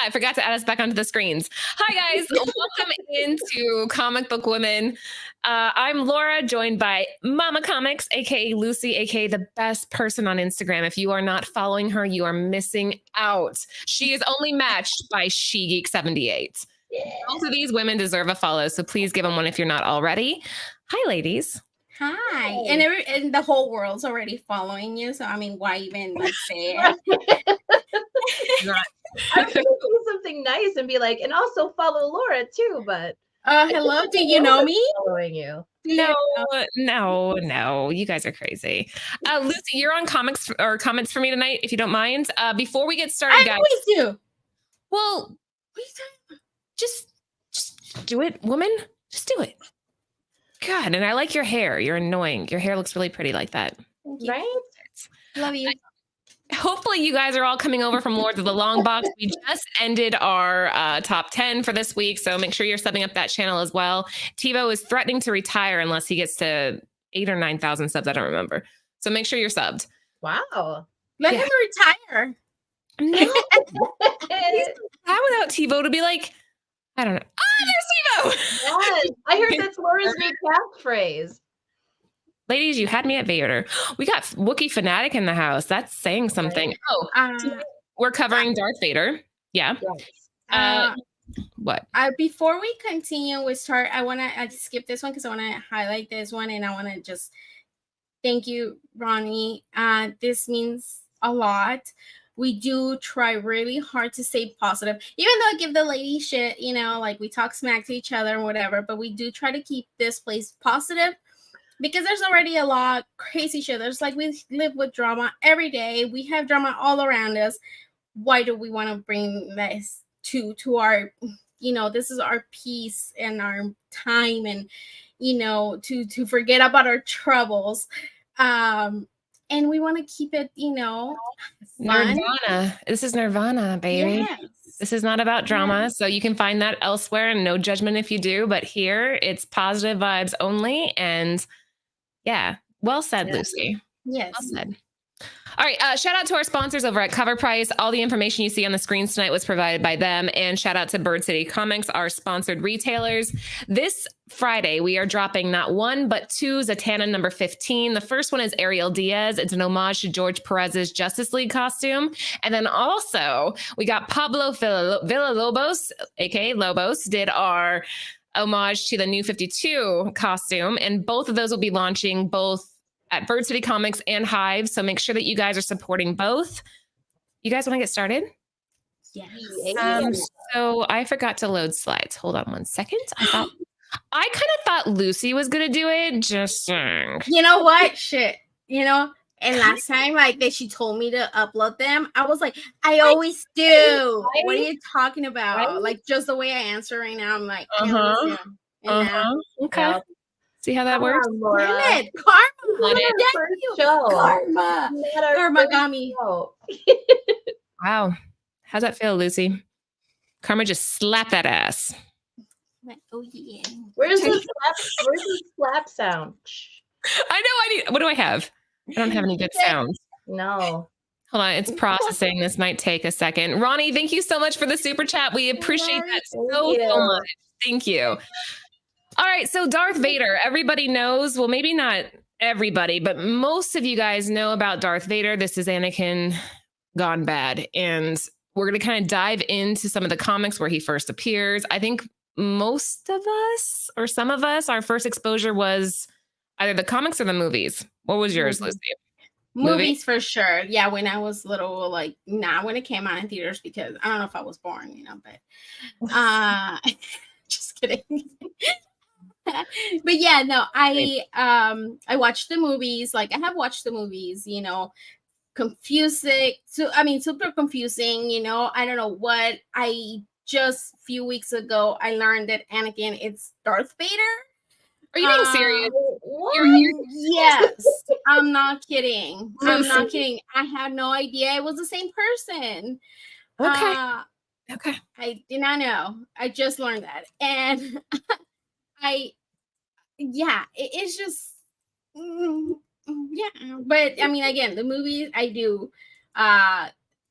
I forgot to add us back onto the screens. Hi, guys. Welcome into Comic Book Women. I'm Laura, joined by Mama Comics, aka Lucy, aka the best person on Instagram. If you are not following her, you are missing out. She is only matched by SheGeek78. Both of these women deserve a follow, so please give them one if you're not already. Hi, ladies. Hi. And the whole world's already following you, so I mean, why even say it? I was going to do something nice and be like, and also follow Laura too, but hello, do you know me? Following you. No, you guys are crazy. Lucy, you're on comics or comments for me tonight, if you don't mind. Before we get started, guys. Always do. Well, just do it, woman. Just do it. God, and I like your hair. You're annoying. Your hair looks really pretty like that. Right? Love you. Hopefully you guys are all coming over from Lords of the Long Box. We just ended our top 10 for this week, so make sure you're subbing up that channel as well. TiVo is threatening to retire unless he gets to 8,000 or 9,000 subs. I don't remember. So make sure you're subbed. Wow. Let him retire. No. How without TiVo to be like, I don't know. There's TiVo. Yes. I heard that's Laura's new catchphrase. Ladies, you had me at Vader. We got Wookiee Fanatic in the house. That's saying something. We're covering Darth Vader. Yeah. Yes. What? Before we continue with start, I skip this one because I want to highlight this one, and I want to just thank you, Ronnie. This means a lot. We do try really hard to stay positive, even though I give the lady shit, like we talk smack to each other and whatever, but we do try to keep this place positive because there's already a lot of crazy shit. There's we live with drama every day. We have drama all around us. Why do we want to bring this to our, this is our peace and our time and, to forget about our troubles. And we want to keep it, fun. Nirvana. This is Nirvana, baby. Yes. This is not about drama. Yes. So you can find that elsewhere, and no judgment if you do. But here, it's positive vibes only. And yeah, well said, Lucy. Yes. Well said. All right. Shout out to our sponsors over at Cover Price. All the information you see on the screens tonight was provided by them. And shout out to Bird City Comics, our sponsored retailers. This Friday, we are dropping not one, but two Zatanna number 15. The first one is Ariel Diaz. It's an homage to George Perez's Justice League costume. And then also, we got Pablo Villalobos, aka Lobos, did our homage to the New 52 costume. And both of those will be launching both at Bird City Comics and Hive. So make sure that you guys are supporting both. You guys want to get started? Yes. So I forgot to load slides. Hold on one second. I kind of thought Lucy was going to do it. Just saying. You know what? Shit. And last time, she told me to upload them, I was like, I always do. Right? What are you talking about? Right? Just the way I answer right now, I'm like, okay. See how that works? Karma. Karma got me. Wow. How's that feel, Lucy? Karma just slapped that ass. Oh, yeah. Where's the slap sound? I know. What do I have? I don't have any good sounds. No. Hold on. It's processing. This might take a second. Ronnie, thank you so much for the super chat. We appreciate that so much. Thank you. All right, so Darth Vader, everybody knows, well, maybe not everybody, but most of you guys know about Darth Vader. This is Anakin gone bad, and we're going to kind of dive into some of the comics where he first appears. I think most of us, or some of us, our first exposure was either the comics or the movies. What was yours, Lucy? Movies for sure. Yeah, when I was little, when it came out in theaters, because I don't know if I was born, but just kidding. But yeah, no, I watched the movies. I have watched the movies, confusing. So super confusing, I don't know what. I just a few weeks ago I learned that Anakin is Darth Vader. Are you being serious? Yes. I'm not kidding. I had no idea it was the same person. Okay. I did not know. I just learned that. And it's just, but again, the movies I do,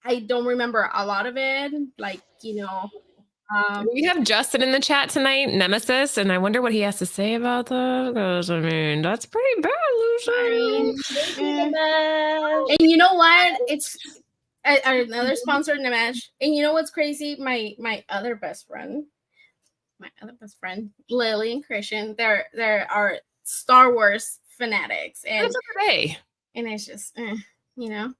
I don't remember a lot of it. Like, you know, We have Justin in the chat tonight, Nemesis, and I wonder what he has to say about that. Because I mean, that's pretty bad, Lucy. Thank you, Mm. Nimesh. And you know what? It's another sponsor in the match. And you know what's crazy? My other best friend, Lily and Christian, there are Star Wars fanatics, and That's okay. and it's just, you know.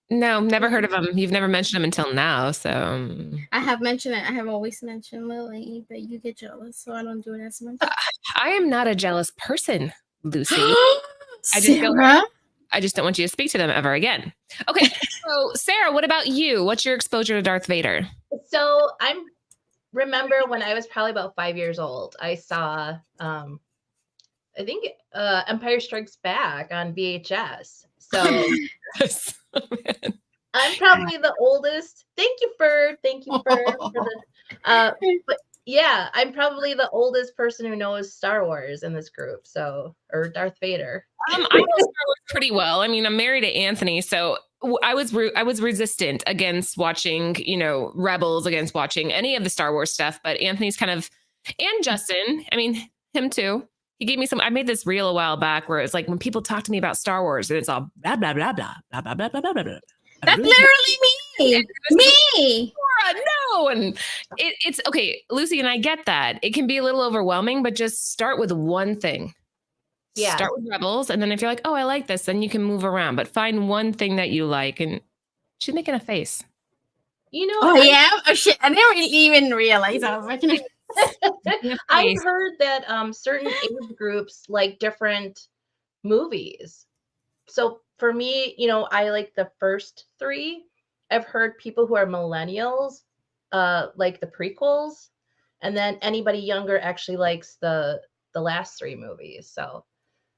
No, never heard of him. You've never mentioned him until now, so I have mentioned it. I have always mentioned Lily, but you get jealous, so I don't do it as much. I am not a jealous person, Lucy. Sarah? I just don't want you to speak to them ever again. Okay, so Sarah, what about you? What's your exposure to Darth Vader? So I remember when I was probably about 5 years old, I saw I think Empire Strikes Back on VHS. So I'm probably the oldest. Thank you for the but yeah, I'm probably the oldest person who knows Star Wars in this group. So, or Darth Vader. I know Star Wars pretty well. I mean, I'm married to Anthony, so I was resistant against watching, you know, Rebels, against watching any of the Star Wars stuff. But Anthony's kind of, and Justin, I mean, him too. He gave me some. I made this reel a while back where it's like when people talk to me about Star Wars, and it's all blah blah blah blah blah blah blah blah blah blah. That's literally me. Me. No, and it's okay, Lucy, and I get that it can be a little overwhelming, but just start with one thing. Yeah. Start with Rebels, and then if you're like, oh, I like this, then you can move around. But find one thing that you like, and she's making a face. You know, Oh yeah. Oh shit! I never even realized I was making. I've heard that certain age groups like different movies. So for me, you know, I like the first three. I've heard people who are millennials like the prequels, and then anybody younger actually likes the last three movies. So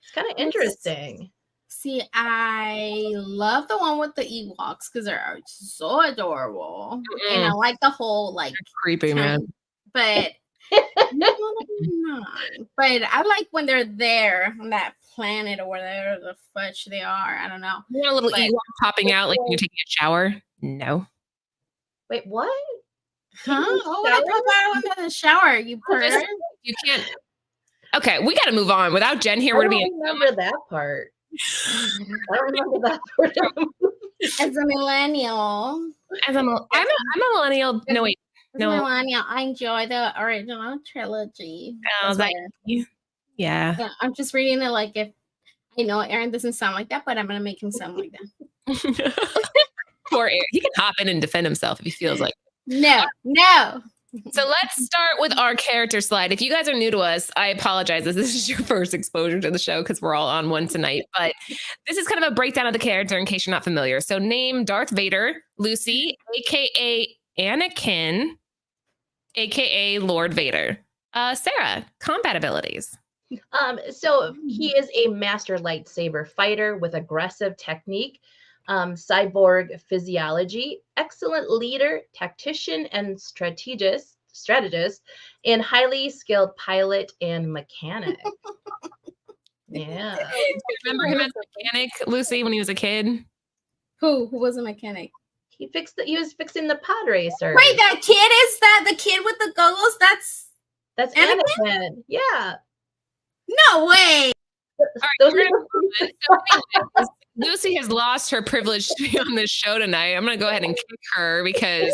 it's kind of interesting. See, I love the one with the Ewoks because they're so adorable, and I like the whole like Creepy, man. But but I like when they're there on that planet or whatever the fudge they are. I don't know. You want a little Ewok popping out like when you're taking a shower? No. Wait, what? Huh? Oh, I put that in the shower. You pervert. You can't. Okay, we got to move on. Without Jen here, I we're don't being. remember that part. I don't remember that part. As a millennial. I'm a millennial. No, wait. No. Millennial, I enjoy the original trilogy. Oh, yeah. I'm just reading it like if I know Aaron doesn't sound like that, but I'm gonna make him sound like that. Poor Aaron. He can hop in and defend himself if he feels like it. No. So let's start with our character slide. If you guys are new to us, I apologize if this is your first exposure to the show because we're all on one tonight. But this is kind of a breakdown of the character in case you're not familiar. So name Darth Vader, Lucy, aka Anakin, aka Lord Vader. Sarah, combat abilities. So he is a master lightsaber fighter with aggressive technique, cyborg physiology, excellent leader, tactician, and strategist, and highly skilled pilot and mechanic. Yeah. Remember him as a mechanic, Lucy, when he was a kid? Who was a mechanic? He was fixing the pod racer. Wait, that kid is that the kid with the goggles? That's Anakin. Yeah. No way. All right, so Lucy has lost her privilege to be on this show tonight. I'm going to go ahead and kick her because,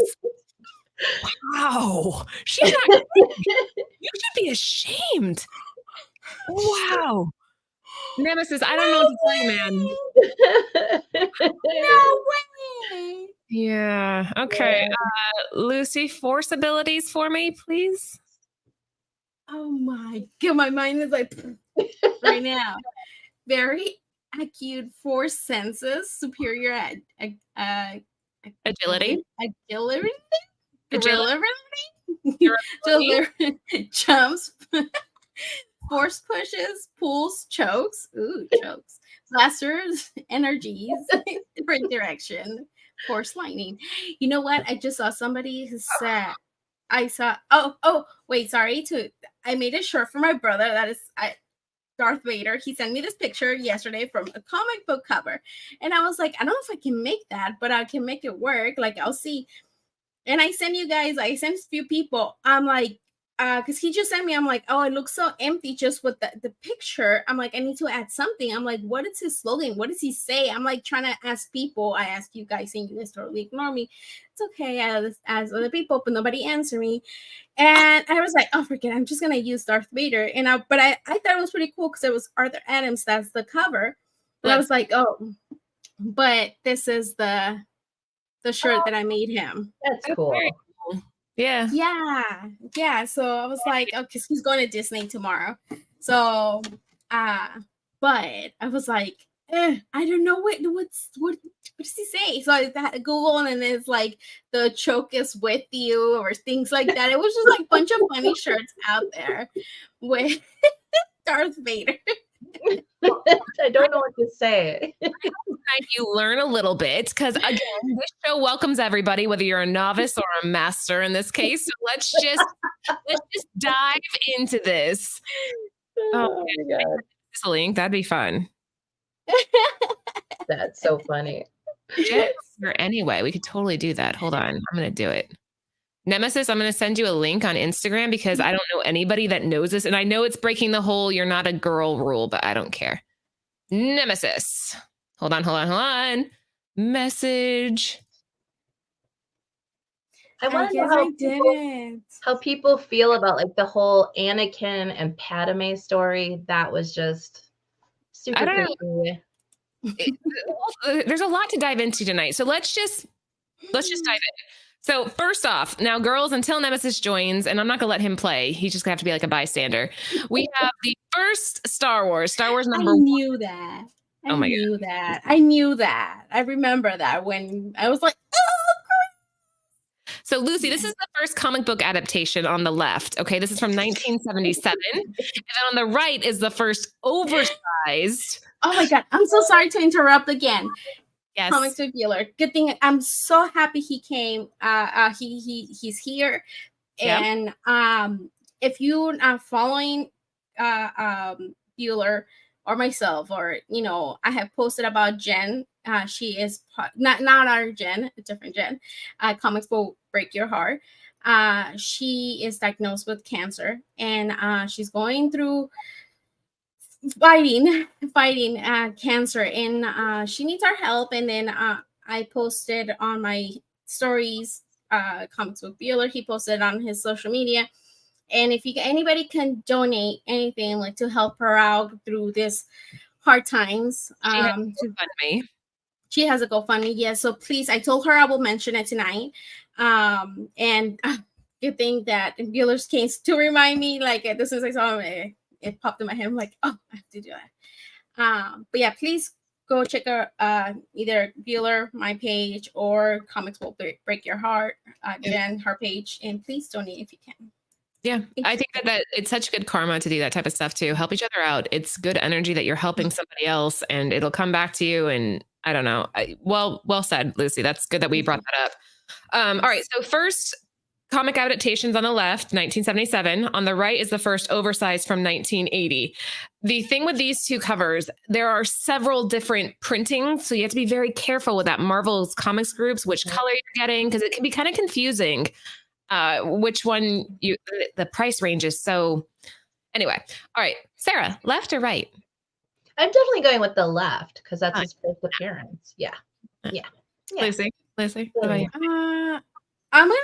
wow, she's not. You should be ashamed. Wow. Nemesis, I don't know what to tell you, man. No way. Yeah. Okay. Lucy, force abilities for me, please. Oh my god, my mind is like right now. Very acute force senses, superior Agility. Jumps, force pushes, pulls, chokes. Ooh, chokes. Blasters, energies, different direction, force lightning. You know what? I just saw somebody who said I made a shirt for my brother. That is Darth Vader. He sent me this picture yesterday from a comic book cover. And I was like, I don't know if I can make that, but I can make it work. Like, I'll see. And I sent a few people. I'm like, because he just sent me, I'm like, oh, it looks so empty just with the picture. I'm like, I need to add something. I'm like, what is his slogan? What does he say? I'm like trying to ask people. I asked you guys and you guys totally ignore me. It's okay. I asked other people, but nobody answered me. And I was like, oh, forget it. I'm just going to use Darth Vader. But I thought it was pretty cool because it was Arthur Adams. That's the cover. But I was like, oh, but this is the shirt that I made him. That's cool. Yeah. So I was like, oh, because he's going to Disney tomorrow. So but I was like, I don't know what does he say? So I Google and it's like the choke is with you or things like that. It was just like a bunch of funny shirts out there with Darth Vader. I don't know what to say. You learn a little bit because again, this show welcomes everybody, whether you're a novice or a master in this case. So let's just dive into this. Oh my God. This link, that'd be fun. That's so funny. Or anyway, we could totally do that. Hold on, I'm gonna do it. Nemesis, I'm going to send you a link on Instagram because I don't know anybody that knows this. And I know it's breaking the whole you're not a girl rule, but I don't care. Nemesis. Hold on. Message. I want to know how people feel about like the whole Anakin and Padme story. That was just super creepy. There's a lot to dive into tonight. So let's just dive in. So first off, now girls, until Nemesis joins, and I'm not gonna let him play, he's just gonna have to be like a bystander. We have the first Star Wars number one. I knew that. I knew that. I remember that when I was like, oh. So Lucy, this is the first comic book adaptation on the left. Okay, this is from 1977. And then on the right is the first oversized. Oh my God, I'm so sorry to interrupt again. Yes. Comics with Bueller. Good thing. I'm so happy he came. He's here. Yep. And if you're not following Bueller or myself, or I have posted about Jen. She is not our Jen, a different Jen. Comics will break your heart. She is diagnosed with cancer, and she's going through fighting cancer, and she needs our help. And then I posted on my stories, Comics with Bueller. He posted on his social media, and if anybody can donate anything like to help her out through this hard times, she has a GoFundMe. Yes, so please, I told her I will mention it tonight. And good thing that in Bueller's case to remind me, like as soon as I saw him, it popped in my head. I'm like, oh, I have to do that. But yeah, please go check out either Bueller, my page, or Comics Will Break Your Heart, Jen, her page, and please donate if you can. Yeah, I think that it's such good karma to do that type of stuff too. Help each other out. It's good energy that you're helping somebody else, and it'll come back to you. And I don't know. Well said, Lucy. That's good that we brought that up. All right. So first, comic adaptations on the left, 1977. On the right is the first oversized from 1980. The thing with these two covers, there are several different printings, so you have to be very careful with that. Marvel's comics groups, which color you're getting, because it can be kind of confusing. Which one the price range is. So anyway, all right, Sarah, left or right? I'm definitely going with the left because that's his first appearance. Yeah. Lucy, what about you? I'm gonna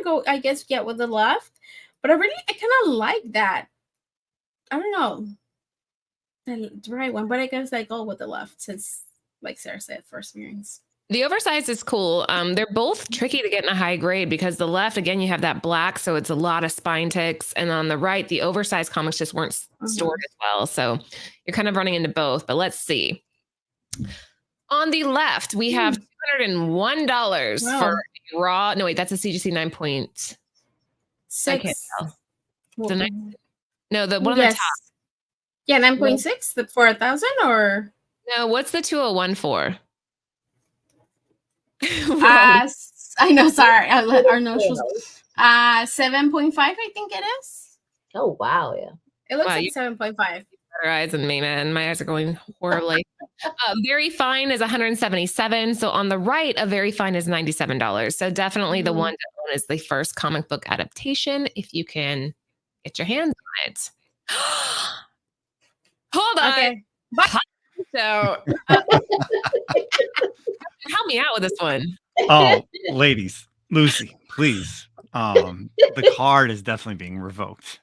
go, I guess, with the left, but I kind of like that. I don't know the right one, but I guess I go with the left since, like Sarah said, first appearance. The oversized is cool. They're both tricky to get in a high grade because the left, again, you have that black, so it's a lot of spine ticks. And on the right, the oversized comics just weren't stored as well. So you're kind of running into both, but let's see. On the left, we have $201 for raw. No, wait, that's a CGC 9.6. I can't tell. The one on the top. Yeah, 9.6 for 1,000 or? No, what's the 201 for? I know, sorry. Our notions. 7.5, I think it is. Oh wow, yeah. It looks Wow, like you 7.5. better eyes than me, man. My eyes are going horribly. Very Fine is 177. So on the right, a Very Fine is $97. So definitely the one to own is the first comic book adaptation if you can get your hands on it. Hold on. Okay. Bye. So help me out with this one. Oh, ladies, Lucy, please. The card is definitely being revoked.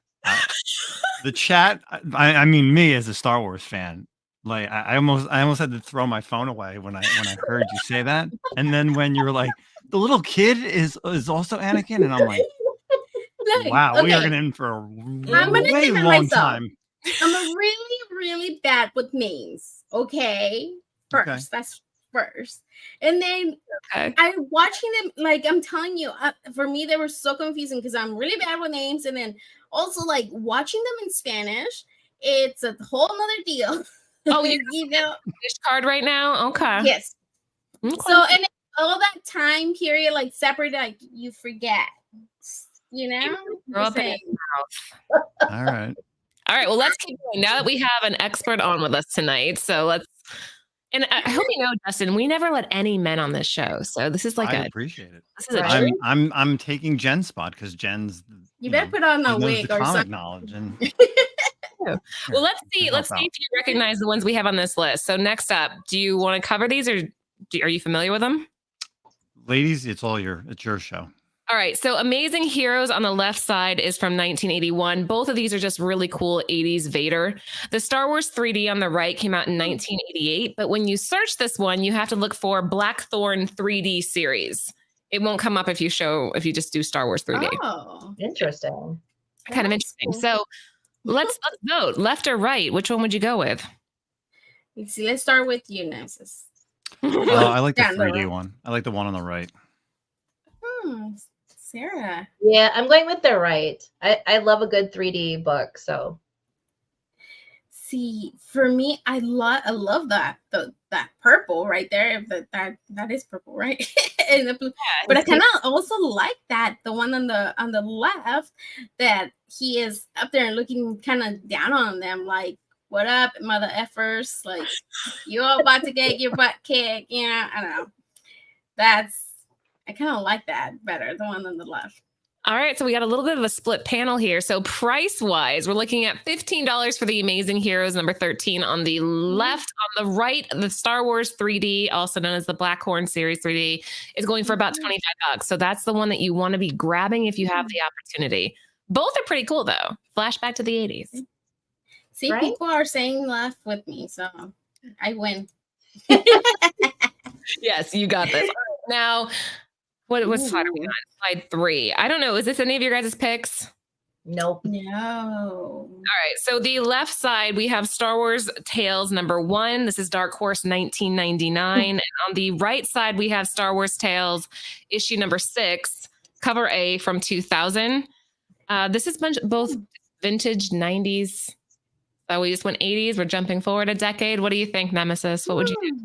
The chat, I mean, me as a Star Wars fan, like I almost had to throw my phone away when I heard you say that. And then when you were like, the little kid is also Anakin, and I'm like, wow, we are gonna in for a way long time. I'm really, really bad with names. Okay. First, that's first. And then I'm watching them, like I'm telling you, for me, they were so confusing because I'm really bad with names. And then also like watching them in Spanish, it's a whole nother deal. Oh, you know, Spanish card right now? Okay. Yes. Okay. So, and all that time period, like separate, like you forget, you know? All right. All right. Well, let's keep going. Now that we have an expert on with us tonight, so let's. And I hope you know, Justin, we never let any men on this show, so this is like I appreciate it. This is a I'm taking Jen's spot because Jen's. You better put on a wig or something. Knowledge and. Well, let's see. Let's see if you recognize the ones we have on this list. So next up, do you want to cover these, or are you familiar with them? Ladies, it's your show. All right. So Amazing Heroes on the left side is from 1981. Both of these are just really cool 80s Vader. The Star Wars 3D on the right came out in 1988. But when you search this one, you have to look for Blackthorn 3D series. It won't come up if you just do Star Wars 3D. Oh, interesting. Kind of interesting. So let's vote. Left or right? Which one would you go with? Let's start with you, Nemesis. I like the 3D one. I like the one on the right. Sarah. Yeah, I'm going with the right. I love a good 3D book. So, see, for me, I love that purple right there. That is purple, right? And the blue. Yeah, but I kind of also like the one on the left, that he is up there and looking kind of down on them, like, what up, mother effers? Like, you're about to get your butt kicked. Yeah, I don't know. I kind of like that better, the one on the left. All right, so we got a little bit of a split panel here. So price-wise, we're looking at $15 for the Amazing Heroes, number 13 on the left. On the right, the Star Wars 3D, also known as the Blackhorn Series 3D, is going for about $25. So that's the one that you want to be grabbing if you have the opportunity. Both are pretty cool, though. Flashback to the 80s. See, right? People are saying left with me, so I win. Yes, you got this. Now, what slide are we on? Slide 3. I don't know. Is this any of your guys' picks? Nope. No. All right. So the left side, we have Star Wars Tales number 1. This is Dark Horse 1999. And on the right side, we have Star Wars Tales issue number 6, cover A from 2000. This is both vintage 90s. So we just went 80s. We're jumping forward a decade. What do you think, Nemesis? What would you do?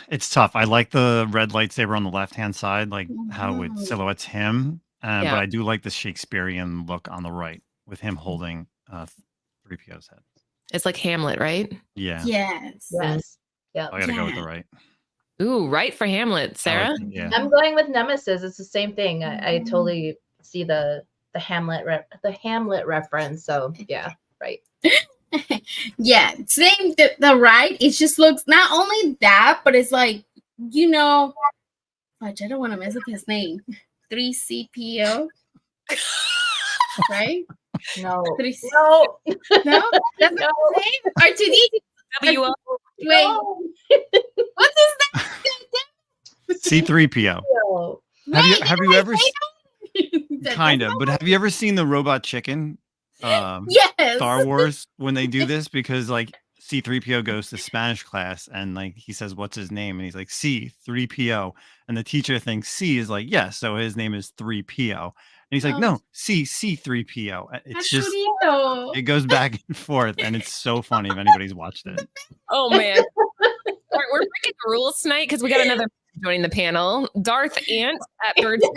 It's tough. I like the red lightsaber on the left-hand side, like how it silhouettes him. But I do like the Shakespearean look on the right with him holding 3PO's head. It's like Hamlet, right? Yeah. Yes. Yeah. I gotta go with the right. Ooh, right for Hamlet, Sarah. I'm going with Nemesis. It's the same thing. I totally see the Hamlet reference. So yeah, right. Yeah, saying the right, it just looks not only that, but it's like, I don't want to mess up his name. 3CPO. Right? No. No, that's not his name. R2D. WO. Wait. What is that? C3PO. Have you ever kind of, but have you ever seen the Robot Chicken? Yes. Star Wars when they do this, because like C3PO goes to Spanish class and like he says what's his name and he's like C3PO and the teacher thinks C is like yes, so his name is 3PO and he's like no C3PO. It's just it goes back and forth and it's so funny if anybody's watched it. Oh man. All right, we're breaking the rules tonight because we got another joining the panel. Darth Ant at Bird. Look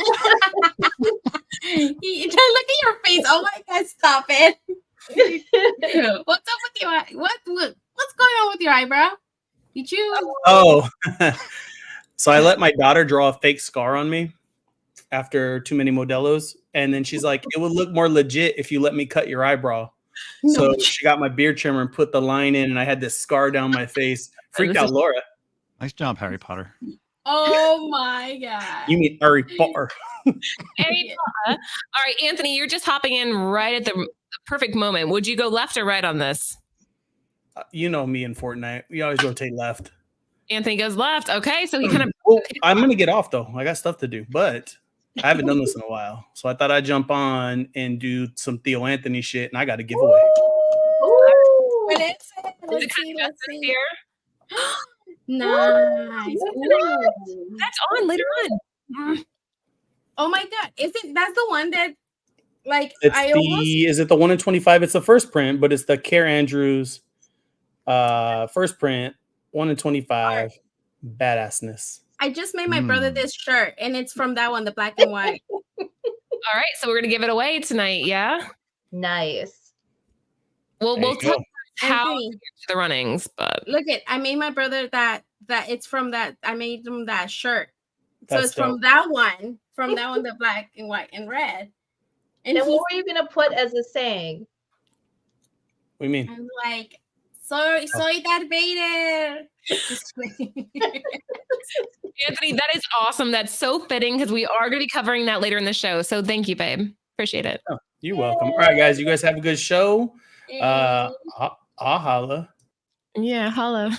at your face. Oh my God, stop it. What's up with your eye? What's going on with your eyebrow? Did you? Oh, so I let my daughter draw a fake scar on me after too many Modelos. And then she's like, it would look more legit if you let me cut your eyebrow. So she got my beard trimmer and put the line in, and I had this scar down my face. Freaked out Laura. Nice job, Harry Potter. Oh my God. You mean Harry Potter? Harry Potter. All right, Anthony, you're just hopping in right at the perfect moment. Would you go left or right on this? You know me in Fortnite. We always rotate left. Anthony goes left. Okay, so he kind of. Well, I'm going to get off, though. I got stuff to do. But I haven't done this in a while. So I thought I'd jump on and do some Theo Anthony shit, and I got a giveaway. What is it? Let's see. Here. Nice. That's on later on. Oh my God. That's the one that Is it the 1 in 25? It's the first print, but it's the Care Andrews first print, 1 in 25. Badassness. I just made my brother this shirt, and it's from that one, the black and white. All right, so we're gonna give it away tonight, yeah? Nice. Well, we'll talk how Anthony, to get to the runnings, but look it. I made my brother that it's from that. I made him that shirt. So That's it's from that one, the black and white and red. And what were you gonna put as a saying? What do you mean? I'm like, soy Darth Vader. Anthony, that is awesome. That's so fitting because we are going to be covering that later in the show. So thank you, babe. Appreciate it. Oh, you're welcome. All right, guys, you guys have a good show. I'll holla. Yeah, hello. God,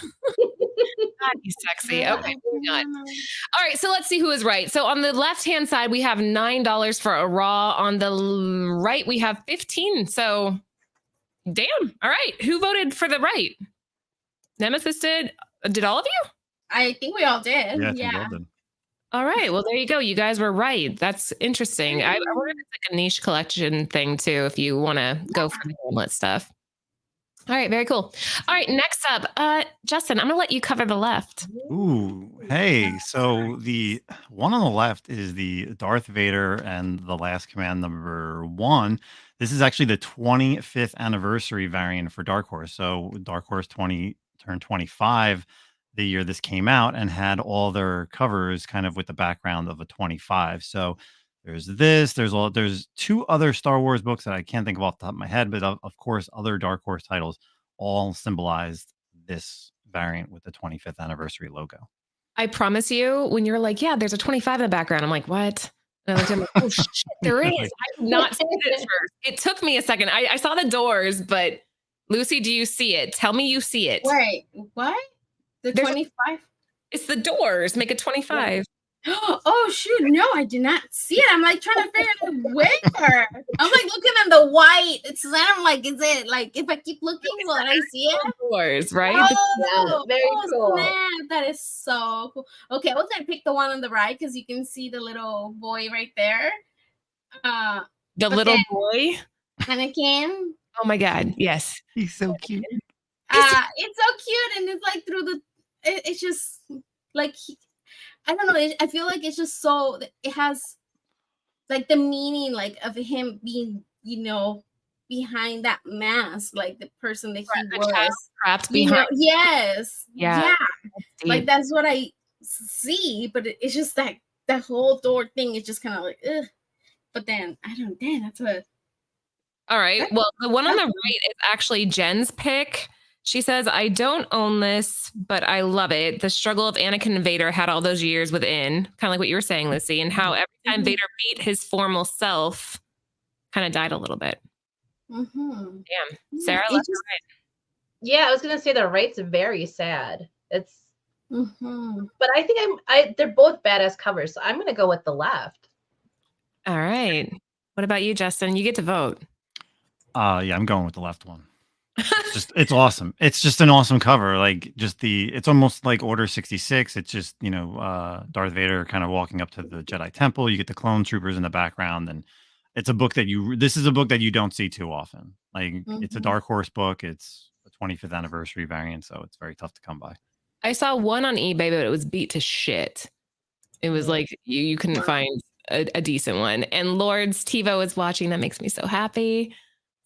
he's sexy. Okay, moving on. All right, so let's see who is right. So on the left-hand side, we have $9 for a raw. On the right, we have 15. So damn. All right. Who voted for the right? Nemesis did. Did all of you? I think we all did. Yeah, I think we all did. All right. Well, there you go. You guys were right. That's interesting. I wonder if it's like a niche collection thing too, if you want to go for the Hamlet stuff. All right. Very cool. All right. Next up, Justin, I'm going to let you cover the left. Ooh, hey. So the one on the left is the Darth Vader and the Last Command #1. This is actually the 25th anniversary variant for Dark Horse. So Dark Horse turned 25 the year this came out and had all their covers kind of with the background of a 25. So there's this, there's two other Star Wars books that I can't think of off the top of my head, but of course other Dark Horse titles all symbolized this variant with the 25th anniversary logo. I promise you, when you're like, yeah, there's a 25 in the background, I'm like, what? And I looked at him like, oh shit, there is. I did not see it at first. It took me a second. I saw the doors, but Lucy, do you see it? Tell me you see it. Wait, what? The 25? It's the doors. Make it 25. Oh shoot, no, I did not see it. I'm like trying to figure out where. I'm like looking at the white. It's I'm like, is it like if I keep looking, will I see it? Doors, right? Oh, very cool. Snap. That is so cool. Okay, I was gonna pick the one on the right because you can see the little boy right there. The little boy. Anakin. Oh my God. Yes. He's so cute. It's so cute, and it's like through the. It's just like I don't know. I feel like it's just so. It has like the meaning, like of him being, behind that mask, like the person that he was trapped behind. Yes. Yeah. Like that's what I see, but it's just that whole door thing is just kind of like, ugh. But then I don't. Damn, that's what. All right. Well, the one on the right is actually Jen's pick. She says, I don't own this, but I love it. The struggle of Anakin and Vader had all those years within, kind of like what you were saying, Lucy, and how every time Vader beat his formal self, kind of died a little bit. Damn. Sarah, left or right? Yeah, I was going to say the right's very sad. It's, but I think they're both badass covers, so I'm going to go with the left. All right. What about you, Justin? You get to vote. Yeah, I'm going with the left one. It's awesome. It's just an awesome cover. Like it's almost like Order 66. It's just, Darth Vader kind of walking up to the Jedi Temple. You get the clone troopers in the background, and it's a book this is a book that you don't see too often. Like it's a Dark Horse book. It's the 25th anniversary variant, so it's very tough to come by. I saw one on eBay, but it was beat to shit. It was like you couldn't find a decent one. And Lord's TiVo is watching. That makes me so happy.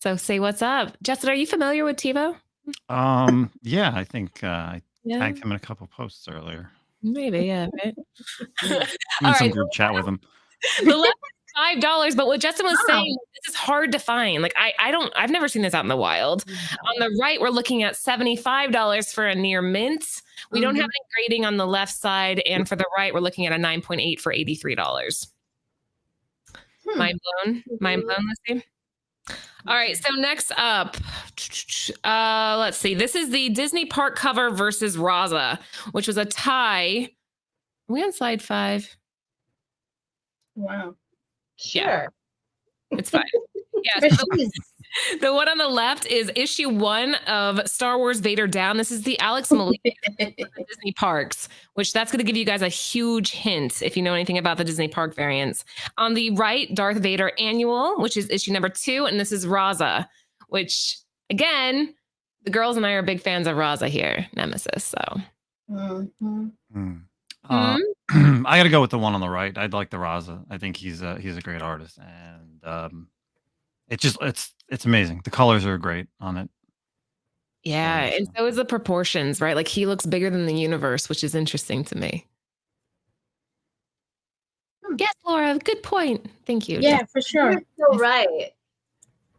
So say what's up. Justin, are you familiar with TiVo? Yeah, I think I Yeah, tagged him in a couple posts earlier. maybe. Yeah. Right? I'm in All some right. group chat with him. The left is $5, but what Justin was saying, this is hard to find. Like I've never seen this out in the wild. On the right, we're looking at $75 for a near mint. We don't have any grading on the left side, and for the right, we're looking at a 9.8 for $83. Mind blown, Lucy. All right, so next up, let's see. This is the Disney Park cover versus Raza, which was a tie. Are we on slide 5? Wow. Sure. Yeah. It's fine. Yeah. So the one on the left is issue 1 of Star Wars Vader Down. This is the Alex Malik Disney Parks, which that's going to give you guys a huge hint if you know anything about the Disney Park variants. On the right, Darth Vader Annual, which is issue number 2, and this is Raza, which again, the girls and I are big fans of Raza here, Nemesis. So. I got to go with the one on the right. I'd like the Raza. I think he's a great artist, and it's amazing. The colors are great on it. Yeah, and so is the proportions, right? Like he looks bigger than the universe, which is interesting to me. Yes, Laura, good point. Thank you. Yeah, for sure. You're so right.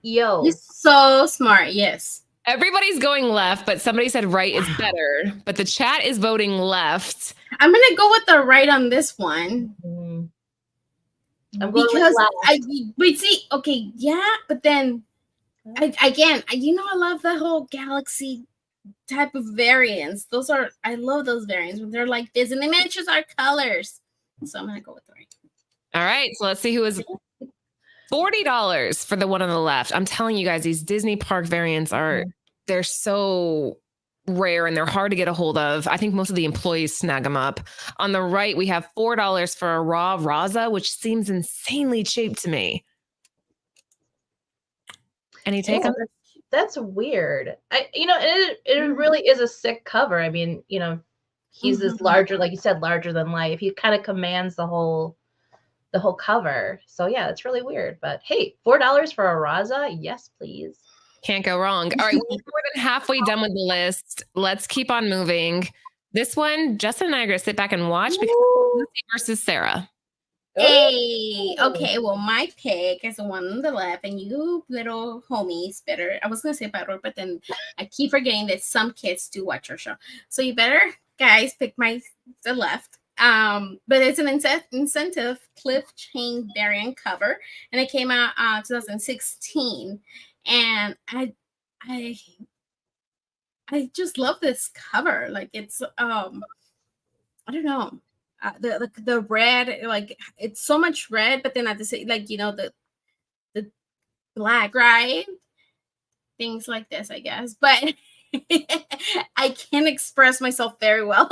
Yo. He's so smart. Yes. Everybody's going left, but somebody said right is better. But the chat is voting left. I'm gonna go with the right on this one. I'm going Because with but see, okay, yeah, but then I love the whole galaxy type of variants. I love those variants when they're like this, and they matches our colors. So I'm gonna go with the right. All right, so let's see who is $40 for the one on the left. I'm telling you guys, these Disney Park variants they're so rare and they're hard to get a hold of. I think most of the employees snag them up. On the right, we have $4 for a raw Raza, which seems insanely cheap to me. Any take on that? That's weird. It really is a sick cover. I mean, he's this larger, like you said, larger than life. He kind of commands the whole cover. So yeah, it's really weird. But hey, $4 for a Raza? Yes, please. Can't go wrong. All right, we're more than halfway done with the list. Let's keep on moving. This one, Justin and I are going to sit back and watch because it's Lucy versus Sarah. Hey, okay. Well, my pick is the one on the left, and you little homies better. I was gonna say better, but then I keep forgetting that some kids do watch our show. So you better, guys, pick the left. But it's an incentive cliff chain variant cover, and it came out 2016. And I just love this cover. Like it's I don't know. The red, like it's so much red, but then at the same, like the black, right? Things like this, I guess. But I can't express myself very well.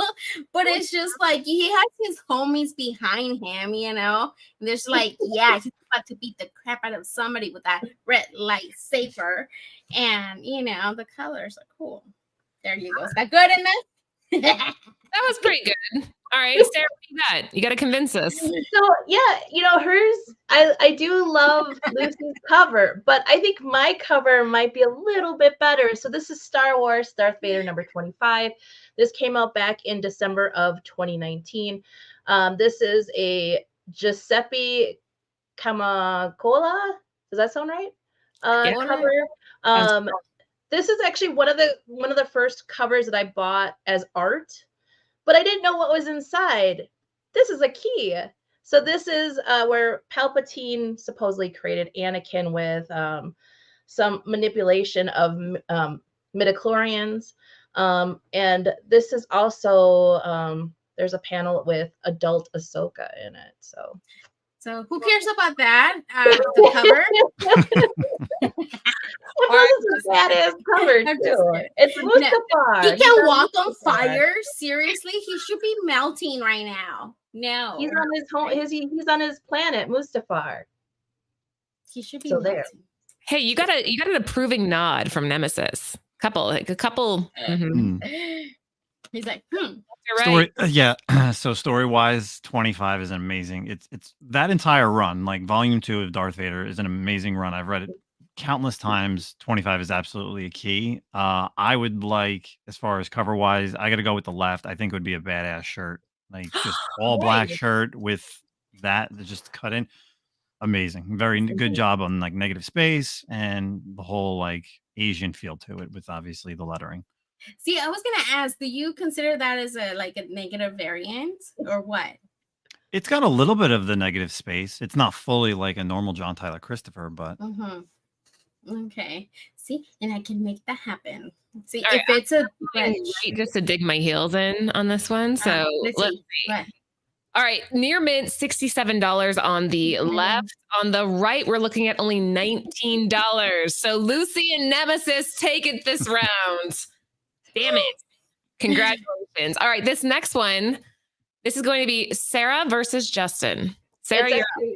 But it's just like he has his homies behind him, And there's like, yeah, he's about to beat the crap out of somebody with that red lightsaber. And the colors are cool. There you go. Is that good enough? That was pretty good. All right, Sarah, what you got? You got to convince us. So yeah, hers. I do love Lucy's cover, but I think my cover might be a little bit better. So this is Star Wars Darth Vader number 25. This came out back in December of 2019. This is a Giuseppe Camacola. Does that sound right? Cover. This is actually one of the first covers that I bought as art. But I didn't know what was inside. This is a key. So this is where Palpatine supposedly created Anakin with some manipulation of midichlorians. And this is also, there's a panel with adult Ahsoka in it. So who cares about that? The cover. It's a badass cover too. It's Mustafar. He can walk on fire. Seriously, he should be melting right now. No, he's on his home. He's on his planet, Mustafar. He should be so melting. There. Hey, you got an approving nod from Nemesis. A couple. He's like, You're right. Story, yeah. So story wise, 25 is amazing. It's that entire run, like volume 2 of Darth Vader, is an amazing run. I've read it countless times. 25 is absolutely a key. I would like, as far as cover wise, I got to go with the left. I think it would be a badass shirt, like just all black Right. shirt with that just cut in. Amazing, very good job on like negative space and the whole like Asian feel to it, with obviously the lettering. see, I was gonna ask, do you consider that as a negative variant or what? It's got a little bit of the negative space. It's not fully like a normal John Tyler Christopher, but Okay. See, and I can make that happen. See, All if right, it's a right stretch. just to dig my heels in on this one. So Let's let's see. see. What? All right, near mint, $67 on the left. On the right, we're looking at only $19. So Lucy and Nemesis take it this round. Damn it. Congratulations. All right, this next one, this is going to be Sarah versus Justin. Sarah,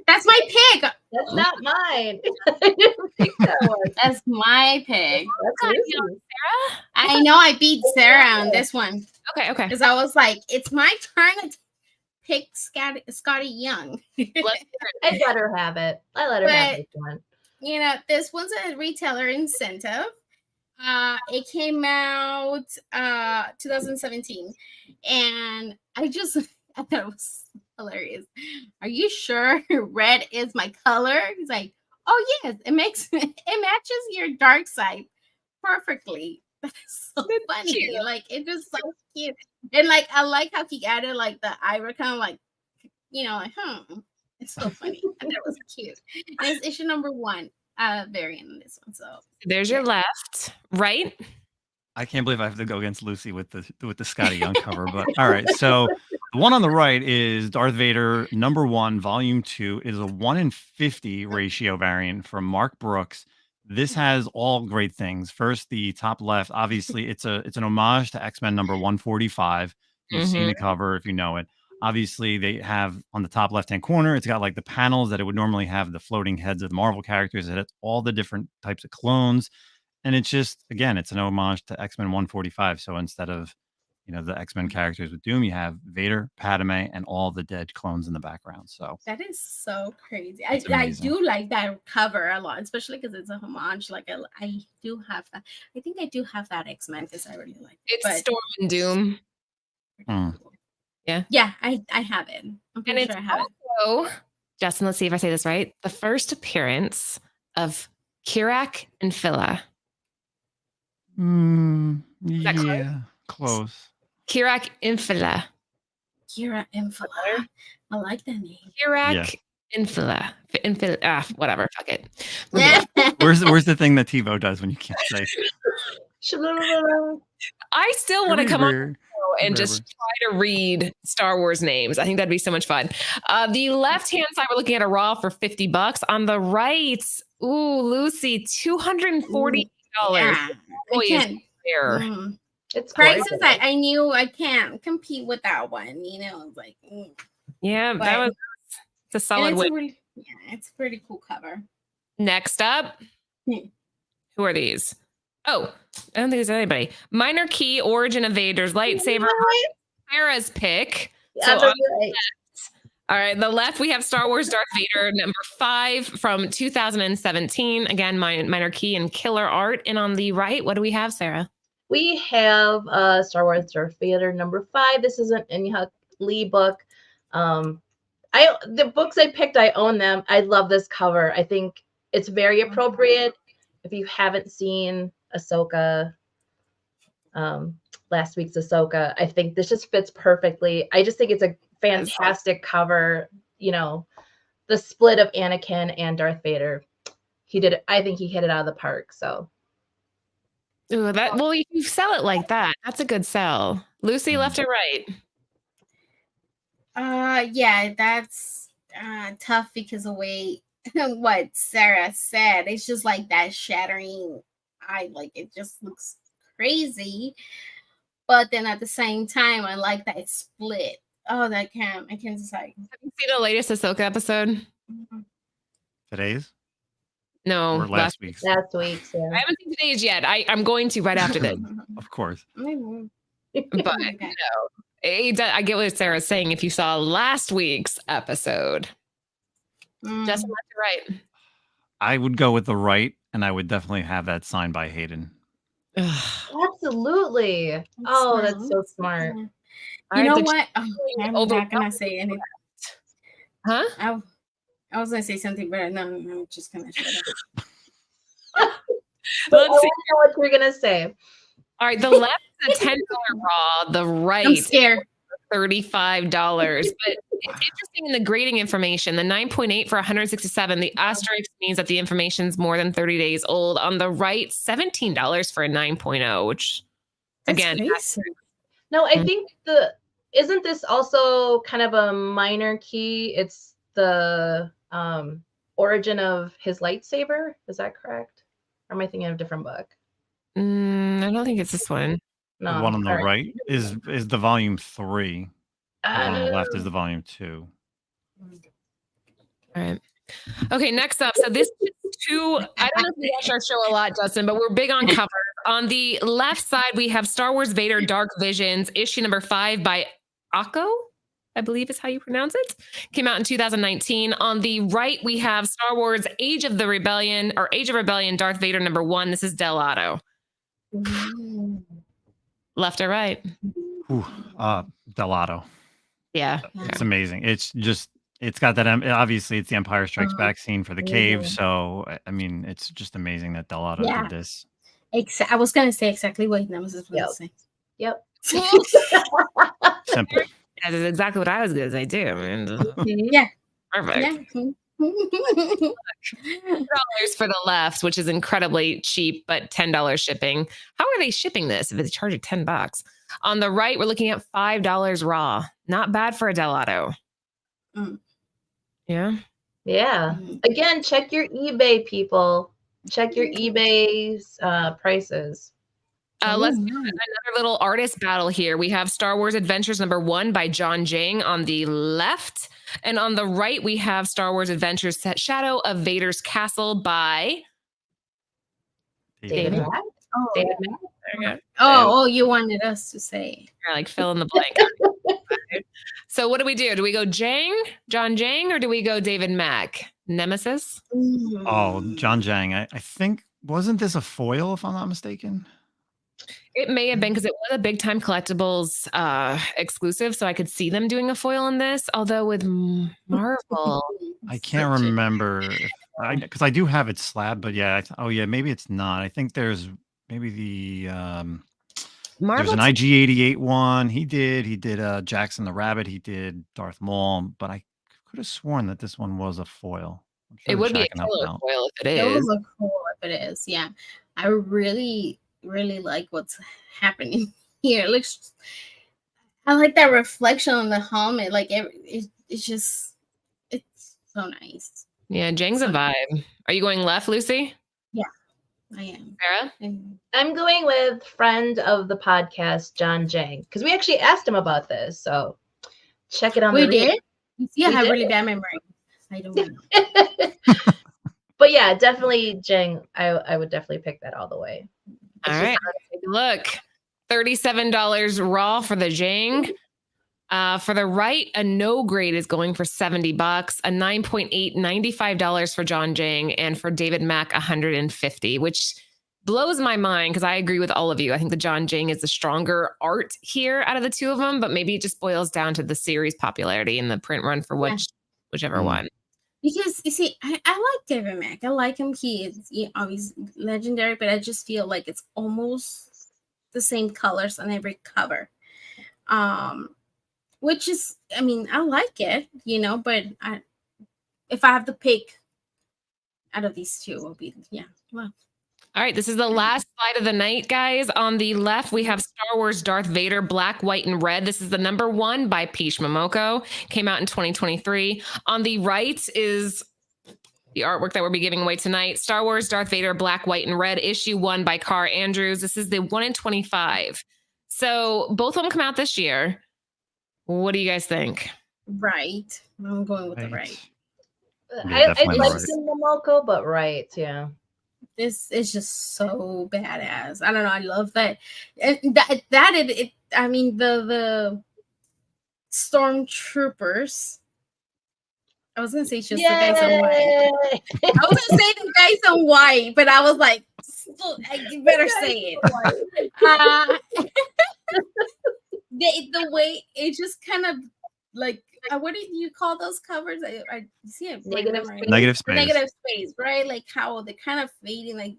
That's my pick. That's not mine. I didn't pick that one. That's my pick. That's Lucy. I know I beat Sarah on this one Okay. because I was like, it's my turn to pick Scotty Young. I'd let her have it. I let her have this one. You know, this one's a retailer incentive. It came out 2017, and I thought it was hilarious. Are you sure red is my color? He's like, oh yes, it matches your dark side perfectly. That's so funny. Cute. Like, it's just so cute. And like, I like how he added like the icon, like, you know, like, it's so funny. I thought it was cute. And it's issue number 1 variant in this one. So there's your left, right? I can't believe I have to go against Lucy with the Scotty Young cover. But all right, so the one on the right is Darth Vader #1, Volume 2. It is a 1 in 50 ratio variant from Mark Brooks. This has all great things. First, the top left, obviously, it's an homage to X-Men number 145. You've seen the cover if you know it. Obviously, they have on the top left-hand corner, it's got like the panels that it would normally have, the floating heads of the Marvel characters. It has all the different types of clones. And it's just, again, it's an homage to X-Men 145. So instead of, the X-Men characters with Doom, you have Vader, Padme, and all the dead clones in the background. So that is so crazy. It's I amazing. do like that cover a lot, especially because it's a homage. Like, I do have that. I think I do have that X-Men because I really like it. It's Storm and Doom. Yeah, I have it. I'm pretty sure I have it. Also, Justin, let's see if I say this right. The first appearance of Kirak and Phila. Yeah, close. Kirak and Phila. Kira Infila. I like that name. Kirak and Phila. Whatever. Fuck it. Where's the thing that TiVo does when you can't say? I still want to come on and just try to read Star Wars names. I think that'd be so much fun. The left-hand side, we're looking at a Raw for $50. On the right, Lucy, $240. Yeah, Boy, I can't. It's Prices gorgeous. I knew I can't compete with that one. Like, yeah, but that was it's a solid win. It's a pretty cool cover. Next up, who are these? Oh, I don't think there's anybody. Minor Key, Origin of Vader's lightsaber. Sarah's pick. Yeah, So right. all right, the left we have Star Wars Darth Vader #5 from 2017. Again, Minor Key and Killer Art. And on the right, what do we have, Sarah? We have Star Wars Darth Vader #5. This is an Inhyuk Lee book. The books I picked, I own them. I love this cover. I think it's very appropriate. If you haven't seen Ahsoka, last week's Ahsoka, I think this just fits perfectly. I just think it's a fantastic cover. The split of Anakin and Darth Vader. I think he hit it out of the park. So. Ooh, if you sell it like that, that's a good sell. Lucy, left or right? Yeah, that's tough because of what Sarah said. It's just like that shattering eye, like it just looks crazy. But then at the same time, I like that split. Oh, I can't decide. Have you seen the latest Ahsoka episode? Today's? No, Or last week's? Last week's, yeah. I haven't seen today's yet. I'm going to right after this. Of course. But Okay. I get what Sarah's saying. If you saw last week's episode, Mm. Justin, left or right? I would go with the right, and I would definitely have that signed by Hayden. Absolutely. Oh, that's so smart. Yeah. All You right, know the what? Oh, I'm over- not gonna say anything. Huh? I was gonna say something, but no, I'm just gonna shut up. But I Let's want see. to know what you're gonna say. All right, the left is a $10 raw. The right I'm scared. $35. But it's interesting in the grading information. The 9.8 for 167. The asterisk means that the information's more than 30 days old. On the right, $17 for a 9.0, which That's again, crazy. No, I Mhm. think isn't this also kind of a minor key? It's the origin of his lightsaber. Is that correct? Or am I thinking of a different book? I don't think it's this one. No. The one on the all right. right is the volume 3. The one on the left is the volume 2. All right. Okay, next up. So this is two. I don't know if you watch our show a lot, Justin, but we're big on covers. On the left side, we have Star Wars Vader Dark Visions, issue number 5 by Akko, I believe is how you pronounce it. Came out in 2019. On the right, we have Star Wars Age of Rebellion Darth Vader number 1. This is Del Otto. Left or right? Ooh, Delato. Yeah. It's amazing. It's got that. Obviously, it's the Empire Strikes Back scene for the cave. So, I mean, it's just amazing that Delato Yeah. did this. I was gonna say exactly what Nemesis was Yep. saying. Yep. Simple. That is exactly what I was going to say, too. I mean, Yeah. perfect. Yeah. $10 for the left, which is incredibly cheap, but $10 shipping. How are they shipping this if they charge you $10? On the right, we're looking at $5 raw. Not bad for a Delato. Mm. Yeah. Yeah. Again, check your eBay, people. Check your eBay's prices. Let's do another little artist battle here. We have Star Wars Adventures number 1 by John Jang on the left. And on the right, we have Star Wars Adventures Shadow of Vader's Castle by David Mack. Oh, David Mack. There you go. oh, you wanted us to say. Like fill in the blank. So what do we do? Do we go John Jang, or do we go David Mack? Nemesis? Oh, John Jang. I think, wasn't this a foil, if I'm not mistaken? It may have been because it was a big time collectibles exclusive, so I could see them doing a foil in this. Although with Marvel, I can't remember because I do have it slabbed, but yeah. Maybe it's not. I think there's maybe the there's an IG-88 one. He did Jackson the Rabbit. He did Darth Maul, but I could have sworn that this one was a foil. I'm sure it would be a checking up killer now. foil if it It is. would look cool if it is. Yeah. I really like what's happening here. It looks. I like that reflection on the helmet. Like it's just, it's so nice. Yeah, Jang's a vibe. Are you going left, Lucy? I am. Sarah? I'm going with friend of the podcast, John Jang, because we actually asked him about this. So check it on We the read. did. You see, I We have did. really bad memory. I don't know. But yeah, definitely Jang. I would definitely pick that all the way. All right, let's take a look. $37 raw for the Jang. For the right, a no grade is going for $70. A 9.8, $95 for John Jang, and for David Mack, $150, which blows my mind because I agree with all of you. I think the John Jang is the stronger art here out of the two of them, but maybe it just boils down to the series popularity and the print run for whichever one. Because you see, I like David Mack. I like him. He is always legendary, but I just feel like it's almost the same colors on every cover. Which is, I mean, I like it, but if I have to pick out of these two, will be well. All right, this is the last slide of the night, guys. On the left, we have Star Wars Darth Vader, Black, White, and Red. This is the number 1 by Peach Momoko. Came out in 2023. On the right is the artwork that we'll be giving away tonight. Star Wars Darth Vader, Black, White, and Red, issue 1 by Carr Andrews. This is the 1 in 25. So both of them come out this year. What do you guys think? Right. I'm going with the right. Yeah, I definitely like right. the Momoko, but right, yeah. this is just so badass. I don't know. I love that. And I mean, the stormtroopers. I was gonna say just the guys in white. I was gonna say the guys in white, but I was like, you better say it. The way it just kind of like, what do you call those covers? I see it. Negative space. Negative space. Negative space, right? Like how they're kind of fading. Like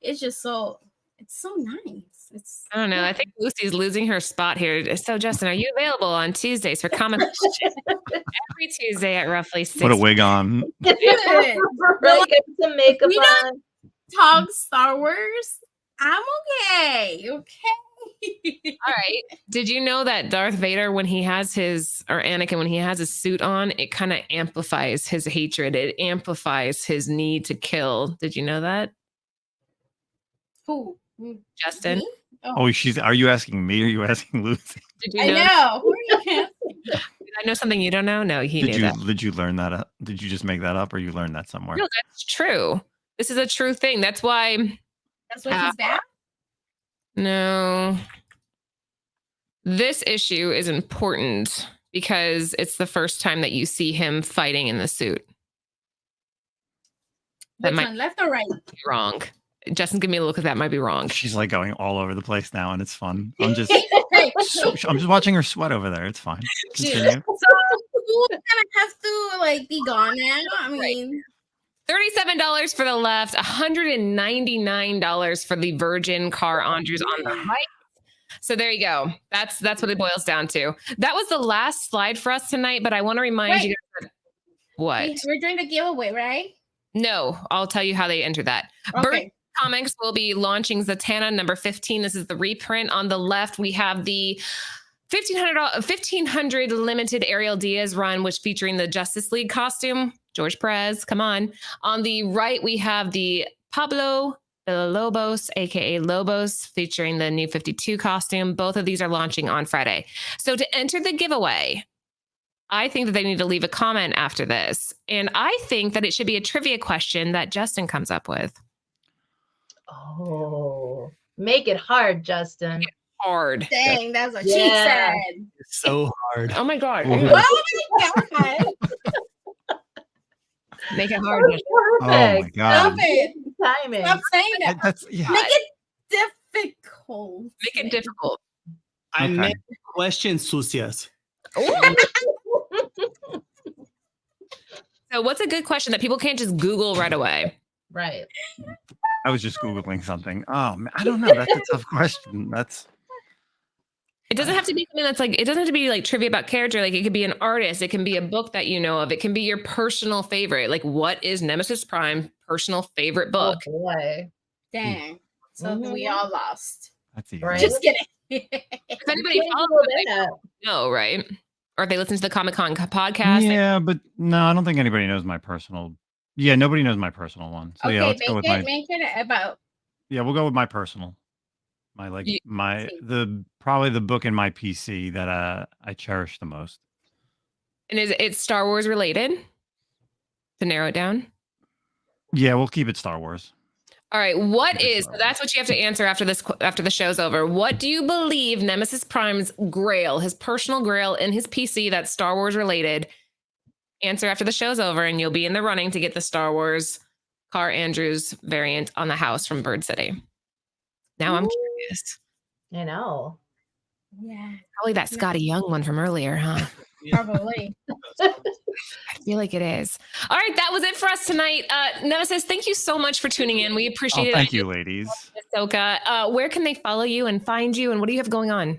it's just so, it's so nice. It's, I don't know. I think Lucy's losing her spot here. So, Justin, are you available on Tuesdays for Comic every Tuesday at roughly 6? Put a wig on. Right, get some makeup we on. don't talk Star Wars. I'm okay. Okay. All right. Did you know that Darth Vader, when he has his, or Anakin, when he has his suit on, it kind of amplifies his hatred. It amplifies his need to kill. Did you know that? Who? Justin? Me? Oh, are you asking me or are you asking Lucy? Did you I know. Who are you asking? Did I know something you don't know? No, he knew that. Did you learn that? Did you just make that up or you learned that somewhere? No, that's true. This is a true thing. That's why. That's what he's back? No. This issue is important because it's the first time that you see him fighting in the suit. That Which might one, left or right? be wrong. Justin, give me a look at that. Might be wrong. She's like going all over the place now and it's fun. I'm just Hey, I'm just watching her sweat over there. It's fine. Continue. so who's gonna have to like be gone now? I mean, $37 for the left, $199 for the Virgin Car Andrews on the right. So there you go. That's what it boils down to. That was the last slide for us tonight, but I want to remind you guys what? we're doing the giveaway, right? No, I'll tell you how they enter that. Okay. Comics will be launching Zatanna number 15. This is the reprint. On the left, we have the 1500 limited Ariel Diaz run, which featuring the Justice League costume. George Perez, come on. On the right, we have the Pablo Villalobos, aka Lobos, featuring the new 52 costume. Both of these are launching on Friday. So to enter the giveaway, I think that they need to leave a comment after this. And I think that it should be a trivia question that Justin comes up with. Oh, make it hard, Justin. Hard. Dang, that's what she Yeah. said. It's so hard. Oh my God. Ooh. Oh my God. Make it hard. Perfect. Oh my God. Stop it. Timing. Stop saying that. That's yeah. Make it difficult. Make it difficult. I Okay. meant question sucias. So what's a good question that people can't just Google right away? Right. I was just Googling something. Oh man, I don't know. That's a tough question. It doesn't have to be something that's like, it doesn't have to be like trivia about character. Like it could be an artist. It can be a book that you know of. It can be your personal favorite. Like what is Nemesis Prime personal favorite book? Oh boy. Dang. So we all lost. that's easy. Right. Just kidding. If anybody Can't follows Google it, they that. know, right? Or if they listen to the Comic Con podcast. Yeah, but no, I don't think anybody knows my personal. Yeah, nobody knows my personal one. So yeah, let's go with my. make it about. Yeah, we'll go with my personal. My probably the book in my PC that I cherish the most. And is it Star Wars related? To narrow it down. Yeah, we'll keep it Star Wars. All right. That's what you have to answer after the show's over. What do you believe Nemesis Prime's grail, his personal grail in his PC that's Star Wars related? Answer after the show's over and you'll be in the running to get the Star Wars Car Andrews variant on the house from Bird City. Now I'm curious. I know. Yeah, Probably that Scotty Young one from earlier, huh? probably. I feel like it is. All right, that was it for us tonight. Nemesis, thank you so much for tuning in. We appreciate it. Thank you, ladies. Ahsoka. Where can they follow you and find you, and what do you have going on?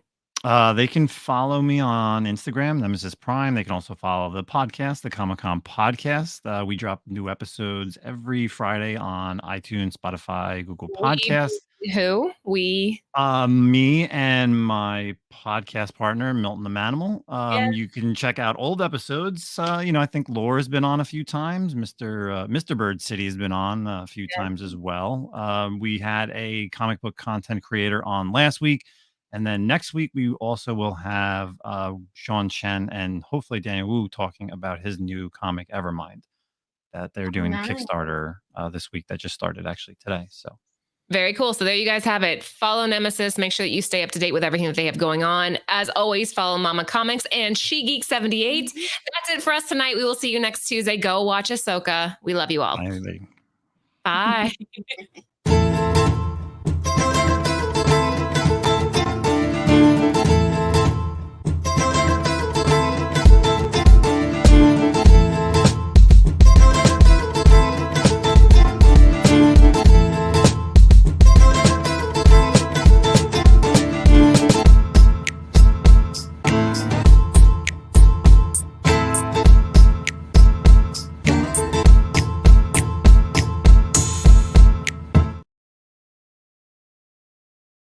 They can follow me on Instagram, Nemesis Prime. They can also follow the podcast, the Comic Con Podcast. We drop new episodes every Friday on iTunes, Spotify, Google Podcasts. We Me and my podcast partner, Milton the Manimal. Yes. You can check out old episodes. I think Laura's been on a few times. Mr. Bird City has been on a few times as well. We had a comic book content creator on last week. And then next week, we also will have Sean Chen and hopefully Daniel Wu talking about his new comic, Evermind, that they're doing a Nice. Kickstarter this week that just started actually today. So Very cool. So there you guys have it. Follow Nemesis. Make sure that you stay up to date with everything that they have going on. As always, follow Mama Comics and She Geek 78. That's it for us tonight. We will see you next Tuesday. Go watch Ahsoka. We love you all. I, Bye.